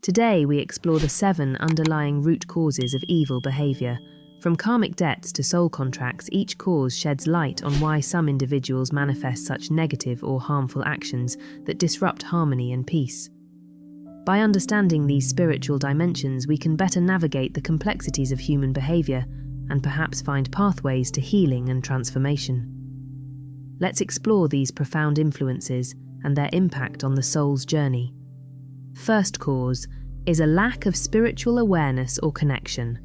Today, we explore the 7 underlying root causes of evil behavior. From karmic debts to soul contracts, each cause sheds light on why some individuals manifest such negative or harmful actions that disrupt harmony and peace. By understanding these spiritual dimensions, we can better navigate the complexities of human behavior and perhaps find pathways to healing and transformation. Let's explore these profound influences and their impact on the soul's journey. First cause is a lack of spiritual awareness or connection.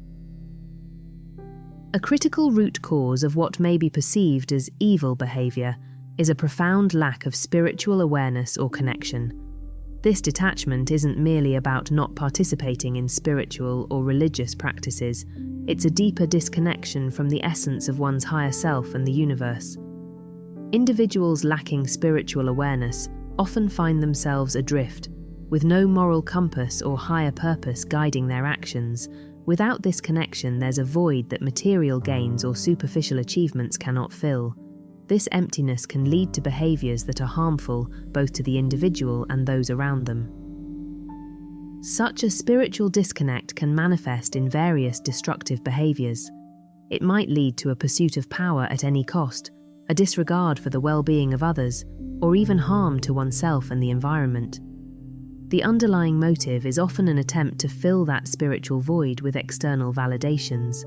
A critical root cause of what may be perceived as evil behavior is a profound lack of spiritual awareness or connection. This detachment isn't merely about not participating in spiritual or religious practices, it's a deeper disconnection from the essence of one's higher self and the universe. Individuals lacking spiritual awareness often find themselves adrift, with no moral compass or higher purpose guiding their actions. Without this connection, there's a void that material gains or superficial achievements cannot fill. This emptiness can lead to behaviors that are harmful both to the individual and those around them. Such a spiritual disconnect can manifest in various destructive behaviors. It might lead to a pursuit of power at any cost, a disregard for the well-being of others, or even harm to oneself and the environment. The underlying motive is often an attempt to fill that spiritual void with external validations.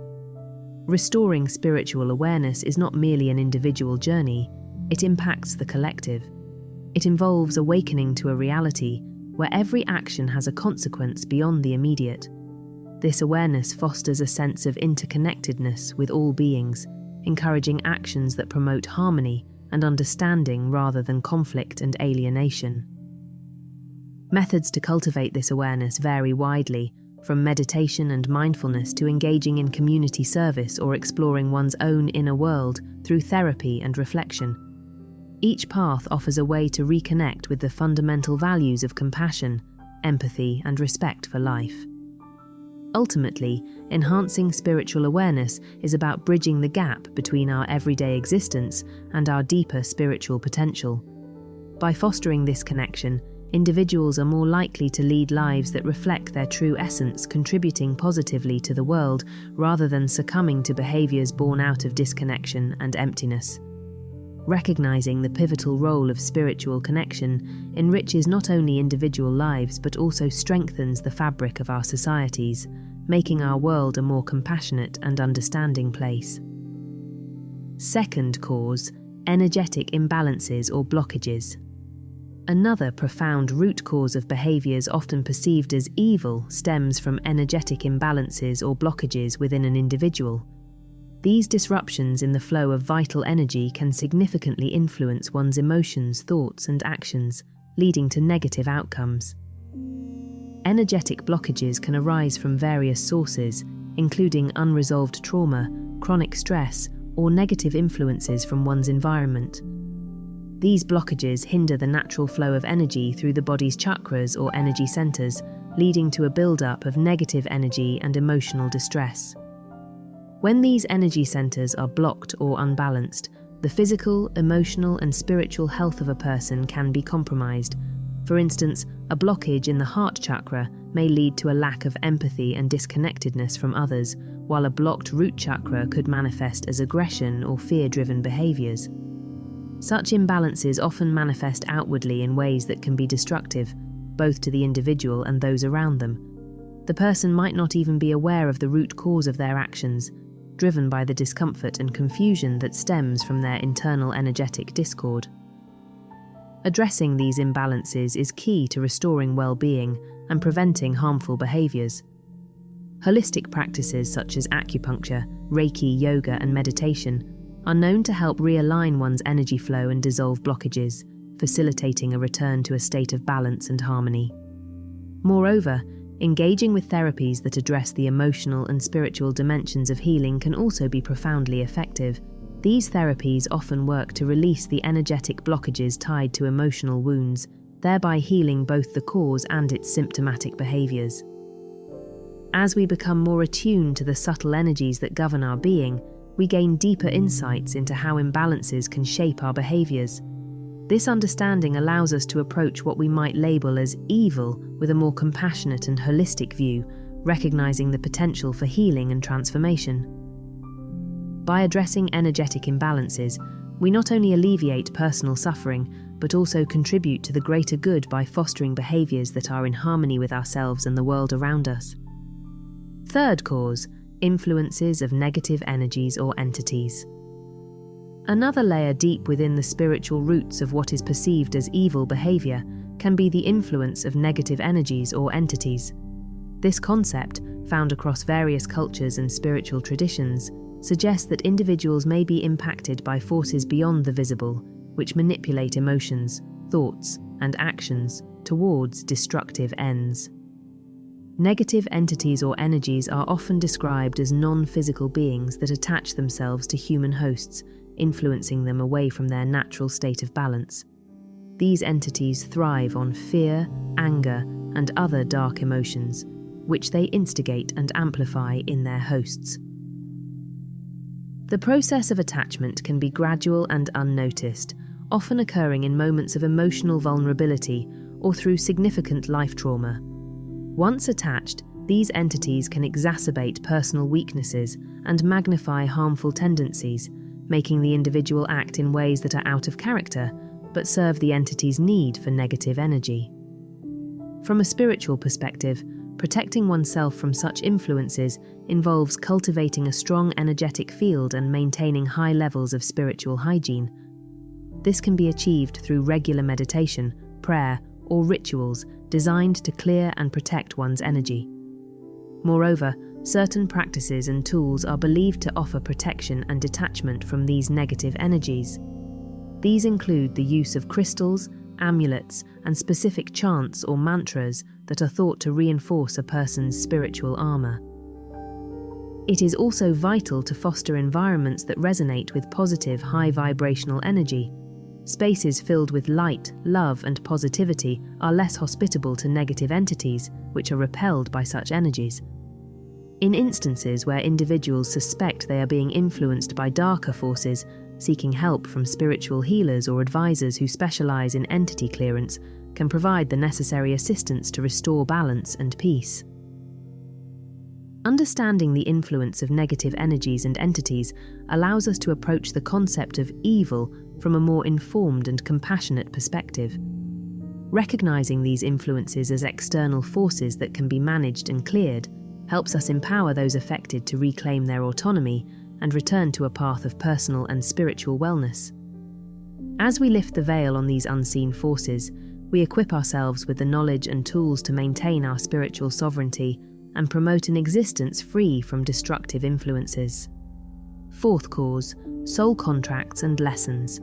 Restoring spiritual awareness is not merely an individual journey, it impacts the collective. It involves awakening to a reality where every action has a consequence beyond the immediate. This awareness fosters a sense of interconnectedness with all beings, encouraging actions that promote harmony and understanding rather than conflict and alienation. Methods to cultivate this awareness vary widely, from meditation and mindfulness to engaging in community service or exploring one's own inner world through therapy and reflection. Each path offers a way to reconnect with the fundamental values of compassion, empathy, and respect for life. Ultimately, enhancing spiritual awareness is about bridging the gap between our everyday existence and our deeper spiritual potential. By fostering this connection, individuals are more likely to lead lives that reflect their true essence, contributing positively to the world rather than succumbing to behaviors born out of disconnection and emptiness. Recognizing the pivotal role of spiritual connection enriches not only individual lives but also strengthens the fabric of our societies, making our world a more compassionate and understanding place. Second cause, energetic imbalances or blockages. Another profound root cause of behaviors often perceived as evil stems from energetic imbalances or blockages within an individual. These disruptions in the flow of vital energy can significantly influence one's emotions, thoughts, and actions, leading to negative outcomes. Energetic blockages can arise from various sources, including unresolved trauma, chronic stress, or negative influences from one's environment. These blockages hinder the natural flow of energy through the body's chakras or energy centers, leading to a buildup of negative energy and emotional distress. When these energy centers are blocked or unbalanced, the physical, emotional, and spiritual health of a person can be compromised. For instance, a blockage in the heart chakra may lead to a lack of empathy and disconnectedness from others, while a blocked root chakra could manifest as aggression or fear-driven behaviors. Such imbalances often manifest outwardly in ways that can be destructive, both to the individual and those around them. The person might not even be aware of the root cause of their actions, driven by the discomfort and confusion that stems from their internal energetic discord. Addressing these imbalances is key to restoring well-being and preventing harmful behaviors. Holistic practices such as acupuncture, Reiki, yoga, and meditation are known to help realign one's energy flow and dissolve blockages, facilitating a return to a state of balance and harmony. Moreover, engaging with therapies that address the emotional and spiritual dimensions of healing can also be profoundly effective. These therapies often work to release the energetic blockages tied to emotional wounds, thereby healing both the cause and its symptomatic behaviors. As we become more attuned to the subtle energies that govern our being, we gain deeper insights into how imbalances can shape our behaviors. This understanding allows us to approach what we might label as evil with a more compassionate and holistic view, recognizing the potential for healing and transformation. By addressing energetic imbalances, we not only alleviate personal suffering, but also contribute to the greater good by fostering behaviors that are in harmony with ourselves and the world around us. Third cause, influences of negative energies or entities. Another layer deep within the spiritual roots of what is perceived as evil behavior can be the influence of negative energies or entities. This concept, found across various cultures and spiritual traditions, suggests that individuals may be impacted by forces beyond the visible, which manipulate emotions, thoughts, and actions towards destructive ends. Negative entities or energies are often described as non-physical beings that attach themselves to human hosts, influencing them away from their natural state of balance. These entities thrive on fear, anger, and other dark emotions, which they instigate and amplify in their hosts. The process of attachment can be gradual and unnoticed, often occurring in moments of emotional vulnerability or through significant life trauma. Once attached, these entities can exacerbate personal weaknesses and magnify harmful tendencies, making the individual act in ways that are out of character but serve the entity's need for negative energy. From a spiritual perspective, protecting oneself from such influences involves cultivating a strong energetic field and maintaining high levels of spiritual hygiene. This can be achieved through regular meditation, prayer, or rituals designed to clear and protect one's energy. Moreover, certain practices and tools are believed to offer protection and detachment from these negative energies. These include the use of crystals, amulets, and specific chants or mantras that are thought to reinforce a person's spiritual armor. It is also vital to foster environments that resonate with positive, high-vibrational energy. Spaces filled with light, love, and positivity are less hospitable to negative entities, which are repelled by such energies. In instances where individuals suspect they are being influenced by darker forces, seeking help from spiritual healers or advisors who specialize in entity clearance can provide the necessary assistance to restore balance and peace. Understanding the influence of negative energies and entities allows us to approach the concept of evil from a more informed and compassionate perspective. Recognizing these influences as external forces that can be managed and cleared helps us empower those affected to reclaim their autonomy and return to a path of personal and spiritual wellness. As we lift the veil on these unseen forces, we equip ourselves with the knowledge and tools to maintain our spiritual sovereignty and promote an existence free from destructive influences. Fourth cause, soul contracts and lessons.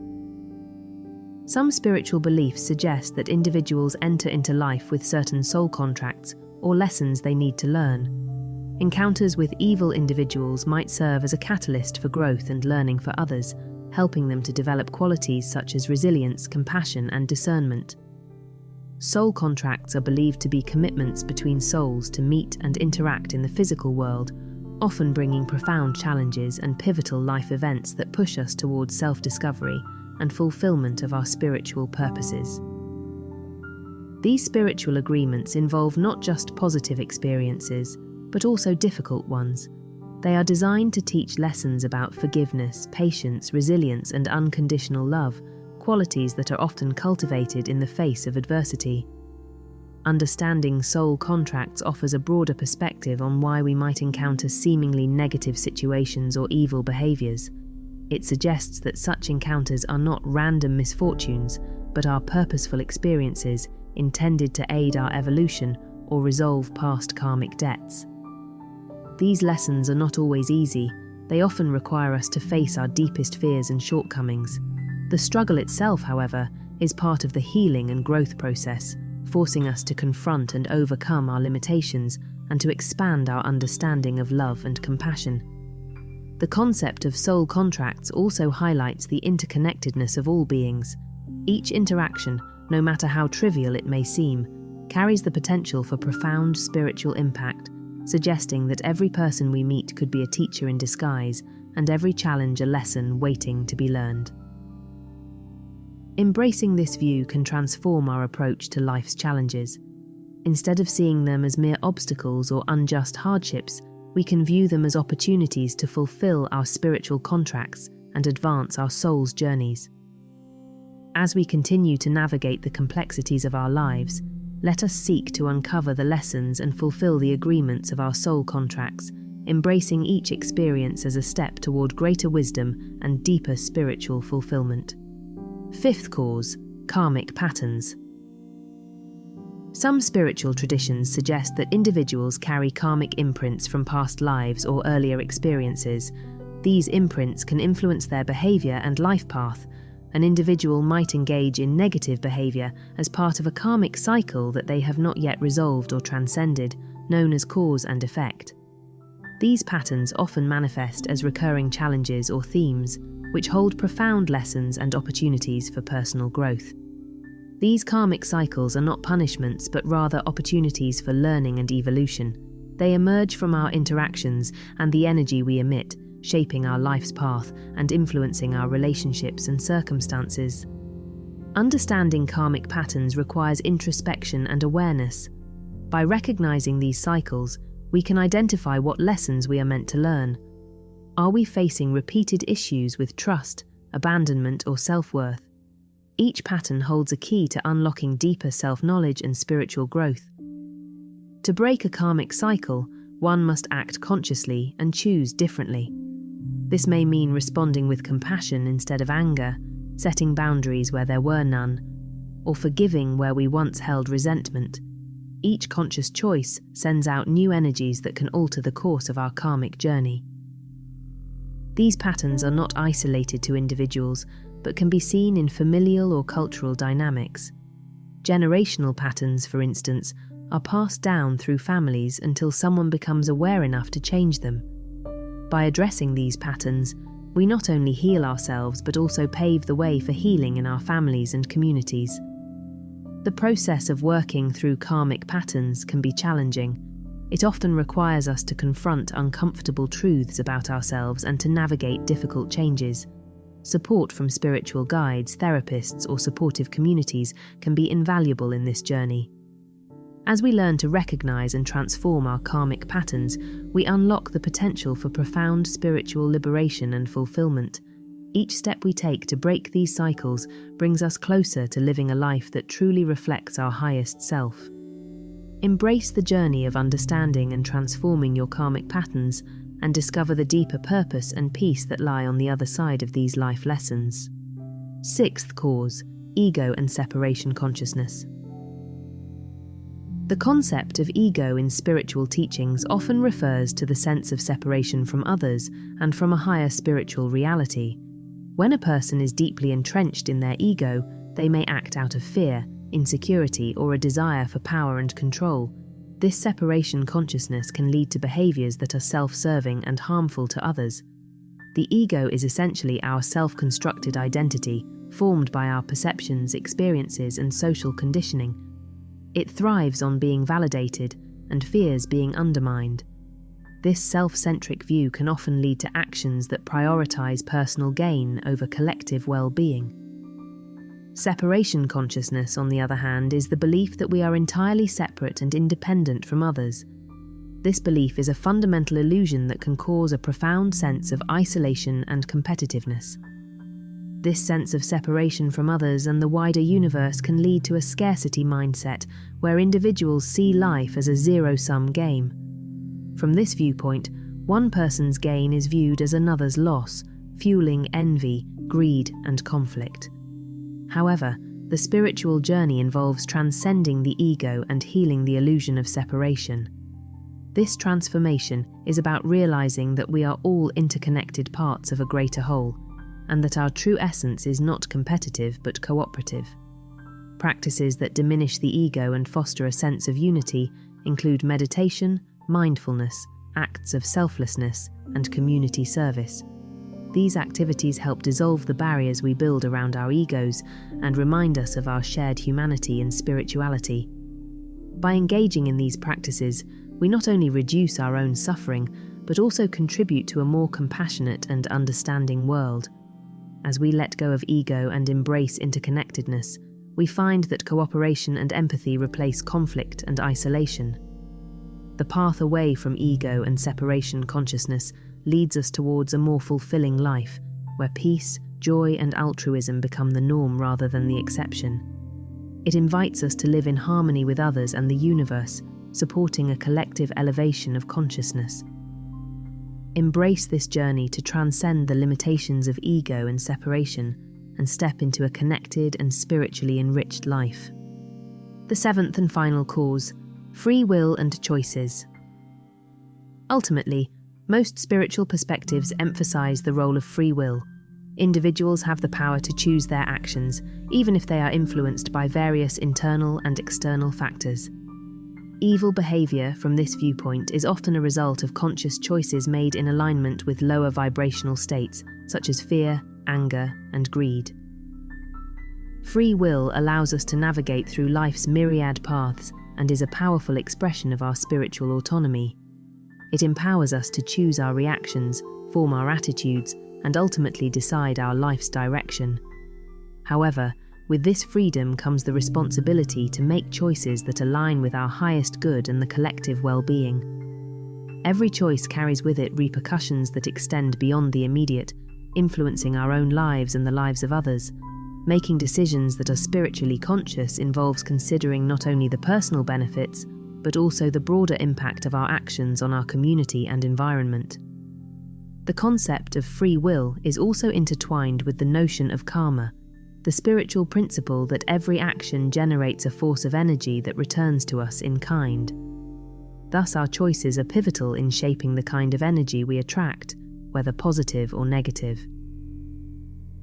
Some spiritual beliefs suggest that individuals enter into life with certain soul contracts or lessons they need to learn. Encounters with evil individuals might serve as a catalyst for growth and learning for others, helping them to develop qualities such as resilience, compassion, and discernment. Soul contracts are believed to be commitments between souls to meet and interact in the physical world, often bringing profound challenges and pivotal life events that push us towards self-discovery and fulfillment of our spiritual purposes. These spiritual agreements involve not just positive experiences, but also difficult ones. They are designed to teach lessons about forgiveness, patience, resilience, and unconditional love, qualities that are often cultivated in the face of adversity. Understanding soul contracts offers a broader perspective on why we might encounter seemingly negative situations or evil behaviors. It suggests that such encounters are not random misfortunes, but are purposeful experiences intended to aid our evolution or resolve past karmic debts. These lessons are not always easy. They often require us to face our deepest fears and shortcomings. The struggle itself, however, is part of the healing and growth process, forcing us to confront and overcome our limitations and to expand our understanding of love and compassion. The concept of soul contracts also highlights the interconnectedness of all beings. Each interaction, no matter how trivial it may seem, carries the potential for profound spiritual impact, suggesting that every person we meet could be a teacher in disguise and every challenge a lesson waiting to be learned. Embracing this view can transform our approach to life's challenges. Instead of seeing them as mere obstacles or unjust hardships, we can view them as opportunities to fulfill our spiritual contracts and advance our soul's journeys. As we continue to navigate the complexities of our lives, let us seek to uncover the lessons and fulfill the agreements of our soul contracts, embracing each experience as a step toward greater wisdom and deeper spiritual fulfillment. Fifth cause, karmic patterns. Some spiritual traditions suggest that individuals carry karmic imprints from past lives or earlier experiences. These imprints can influence their behavior and life path. An individual might engage in negative behavior as part of a karmic cycle that they have not yet resolved or transcended, known as cause and effect. These patterns often manifest as recurring challenges or themes, which hold profound lessons and opportunities for personal growth. These karmic cycles are not punishments, but rather opportunities for learning and evolution. They emerge from our interactions and the energy we emit, shaping our life's path and influencing our relationships and circumstances. Understanding karmic patterns requires introspection and awareness. By recognizing these cycles, we can identify what lessons we are meant to learn. Are we facing repeated issues with trust, abandonment, or self-worth? Each pattern holds a key to unlocking deeper self-knowledge and spiritual growth. To break a karmic cycle, one must act consciously and choose differently. This may mean responding with compassion instead of anger, setting boundaries where there were none, or forgiving where we once held resentment. Each conscious choice sends out new energies that can alter the course of our karmic journey. These patterns are not isolated to individuals, but can be seen in familial or cultural dynamics. Generational patterns, for instance, are passed down through families until someone becomes aware enough to change them. By addressing these patterns, we not only heal ourselves but also pave the way for healing in our families and communities. The process of working through karmic patterns can be challenging. It often requires us to confront uncomfortable truths about ourselves and to navigate difficult changes. Support from spiritual guides, therapists, or supportive communities can be invaluable in this journey. As we learn to recognize and transform our karmic patterns, we unlock the potential for profound spiritual liberation and fulfillment. Each step we take to break these cycles brings us closer to living a life that truly reflects our highest self. Embrace the journey of understanding and transforming your karmic patterns and discover the deeper purpose and peace that lie on the other side of these life lessons. Sixth cause, ego and separation consciousness. The concept of ego in spiritual teachings often refers to the sense of separation from others and from a higher spiritual reality. When a person is deeply entrenched in their ego, they may act out of fear, insecurity, or a desire for power and control. This separation consciousness can lead to behaviors that are self-serving and harmful to others. The ego is essentially our self-constructed identity, formed by our perceptions, experiences, and social conditioning. It thrives on being validated and fears being undermined. This self-centric view can often lead to actions that prioritize personal gain over collective well-being. Separation consciousness, on the other hand, is the belief that we are entirely separate and independent from others. This belief is a fundamental illusion that can cause a profound sense of isolation and competitiveness. This sense of separation from others and the wider universe can lead to a scarcity mindset where individuals see life as a zero-sum game. From this viewpoint, one person's gain is viewed as another's loss, fueling envy, greed, and conflict. However, the spiritual journey involves transcending the ego and healing the illusion of separation. This transformation is about realizing that we are all interconnected parts of a greater whole, and that our true essence is not competitive but cooperative. Practices that diminish the ego and foster a sense of unity include meditation, mindfulness, acts of selflessness, and community service. These activities help dissolve the barriers we build around our egos and remind us of our shared humanity and spirituality. By engaging in these practices, we not only reduce our own suffering, but also contribute to a more compassionate and understanding world. as we let go of ego and embrace interconnectedness, we find that cooperation and empathy replace conflict and isolation. The path away from ego and separation consciousness leads us towards a more fulfilling life, where peace, joy, and altruism become the norm rather than the exception. It invites us to live in harmony with others and the universe, supporting a collective elevation of consciousness. Embrace this journey to transcend the limitations of ego and separation and step into a connected and spiritually enriched life. The seventh and final cause: free will and choices. Ultimately, most spiritual perspectives emphasize the role of free will. Individuals have the power to choose their actions, even if they are influenced by various internal and external factors. Evil behavior, from this viewpoint, is often a result of conscious choices made in alignment with lower vibrational states, such as fear, anger, and greed. Free will allows us to navigate through life's myriad paths and is a powerful expression of our spiritual autonomy. It empowers us to choose our reactions, form our attitudes, and ultimately decide our life's direction. However, with this freedom comes the responsibility to make choices that align with our highest good and the collective well-being. Every choice carries with it repercussions that extend beyond the immediate, influencing our own lives and the lives of others. Making decisions that are spiritually conscious involves considering not only the personal benefits, but also the broader impact of our actions on our community and environment. The concept of free will is also intertwined with the notion of karma, the spiritual principle that every action generates a force of energy that returns to us in kind. Thus, our choices are pivotal in shaping the kind of energy we attract, whether positive or negative.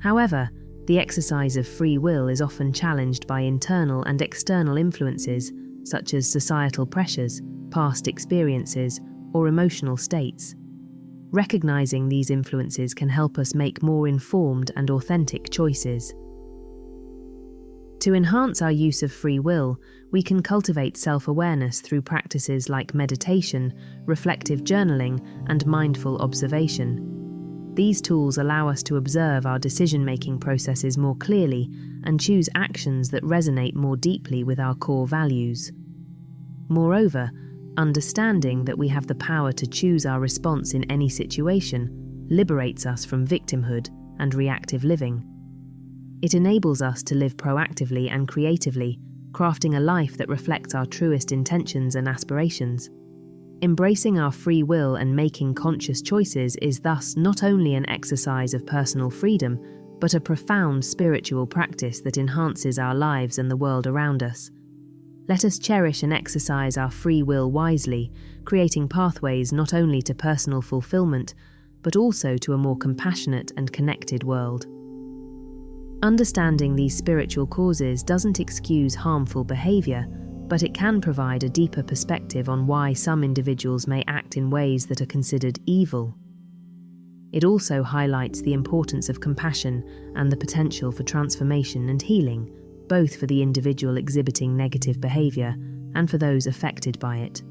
However, the exercise of free will is often challenged by internal and external influences, such as societal pressures, past experiences, or emotional states. Recognizing these influences can help us make more informed and authentic choices. To enhance our use of free will, we can cultivate self-awareness through practices like meditation, reflective journaling, and mindful observation. These tools allow us to observe our decision-making processes more clearly and choose actions that resonate more deeply with our core values. Moreover, understanding that we have the power to choose our response in any situation liberates us from victimhood and reactive living. It enables us to live proactively and creatively, crafting a life that reflects our truest intentions and aspirations. Embracing our free will and making conscious choices is thus not only an exercise of personal freedom, but a profound spiritual practice that enhances our lives and the world around us. Let us cherish and exercise our free will wisely, creating pathways not only to personal fulfillment, but also to a more compassionate and connected world. Understanding these spiritual causes doesn't excuse harmful behavior, but it can provide a deeper perspective on why some individuals may act in ways that are considered evil. It also highlights the importance of compassion and the potential for transformation and healing, both for the individual exhibiting negative behavior and for those affected by it.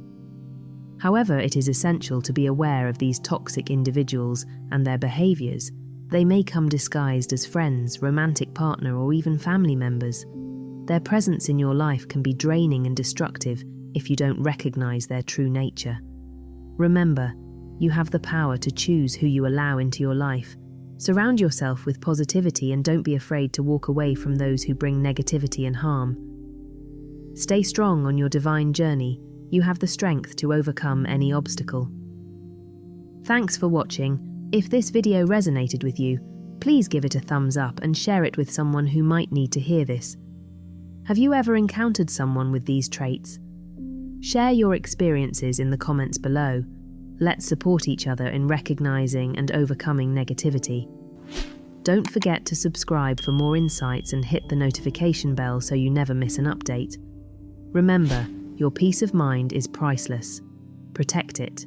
However, it is essential to be aware of these toxic individuals and their behaviors. They may come disguised as friends, romantic partner, or even family members. Their presence in your life can be draining and destructive if you don't recognize their true nature. Remember, you have the power to choose who you allow into your life. Surround yourself with positivity and don't be afraid to walk away from those who bring negativity and harm. Stay strong on your divine journey. You have the strength to overcome any obstacle. Thanks for watching. If this video resonated with you, please give it a thumbs up and share it with someone who might need to hear this. Have you ever encountered someone with these traits? Share your experiences in the comments below. Let's support each other in recognizing and overcoming negativity. Don't forget to subscribe for more insights and hit the notification bell so you never miss an update. Remember, your peace of mind is priceless. Protect it.